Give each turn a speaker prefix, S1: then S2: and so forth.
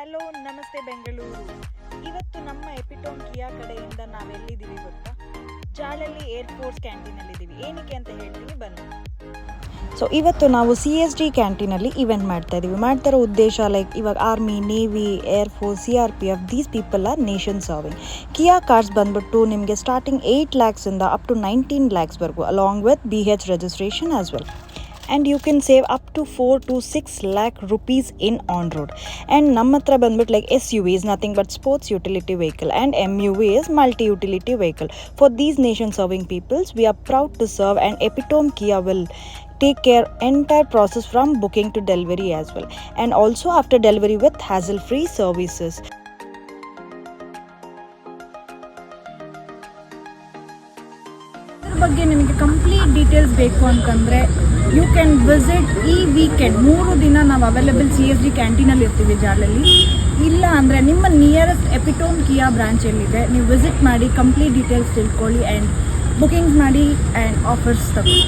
S1: Hello ನಮಸ್ತೆ ಬೆಂಗಳೂರು. ಇವತ್ತು ನಮ್ಮ ಎಪಿಟೋನ್ ಕಿಯಾ ಕಡೆಯಿಂದ ನಾವೆಲ್ಲಿದ್ದೀವಿ ಗೊತ್ತಾ? ಜಾಲಲ್ಲಿ ಏರ್ಫೋರ್ಸ್ ಕ್ಯಾಂಟೀನಲ್ಲಿದ್ದೀವಿ. ಏನಕ್ಕೆ ಅಂತ ಹೇಳ್ತೀನಿ ಬನ್ನಿ. ಸೊ ಇವತ್ತು ನಾವು CSD ಕ್ಯಾಂಟೀನಲ್ಲಿ ಇವೆಂಟ್ ಮಾಡ್ತಾ ಇದ್ದೀವಿ. ಮಾಡ್ತಿರೋ ಉದ್ದೇಶ ಇವಾಗ army, navy, air force, CRPF these people are nation serving. Kia cars ಬಂದ್ಬಿಟ್ಟು ನಿಮಗೆ ಸ್ಟಾರ್ಟಿಂಗ್ 8 lakhs ಅಪ್ ಟು 19 lakhsವರೆಗೂ along with BH registration as well. And you can save up to 4 to 6 lakh rupees in on road. And ನಮ್ಮ ಹತ್ರ ಬಂದ್ಬಿಟ್ಟು SUV is nothing but sports utility vehicle and MUV is multi utility vehicle. For these nation serving peoples we are proud to serve, and Epitome Kia will take care entire process from booking to delivery as well, and also after delivery with hassle free services. ಬಗ್ಗೆ ನಿಮಗೆ complete details ಬೇಕು ಅಂತಂದರೆ you can visit ಈ weekend 3 ದಿನ ನಾವು available CSD ಕ್ಯಾಂಟೀನಲ್ಲಿ ಇರ್ತೀವಿ ಜಾಲಲ್ಲಿ. ಇಲ್ಲ ಅಂದರೆ ನಿಮ್ಮ ನಿಯರೆಸ್ಟ್ ಎಪಿಟೋಮ್ ಕಿಯಾ ಬ್ರಾಂಚಲ್ಲಿದೆ, ನೀವು ವಿಸಿಟ್ ಮಾಡಿ ಕಂಪ್ಲೀಟ್ ಡೀಟೇಲ್ಸ್ ತಿಳ್ಕೊಳ್ಳಿ ಆ್ಯಂಡ್ ಬುಕಿಂಗ್ಸ್ ಮಾಡಿ ಆ್ಯಂಡ್ ಆಫರ್ಸ್ ತಗೊಳ್ಳಿ.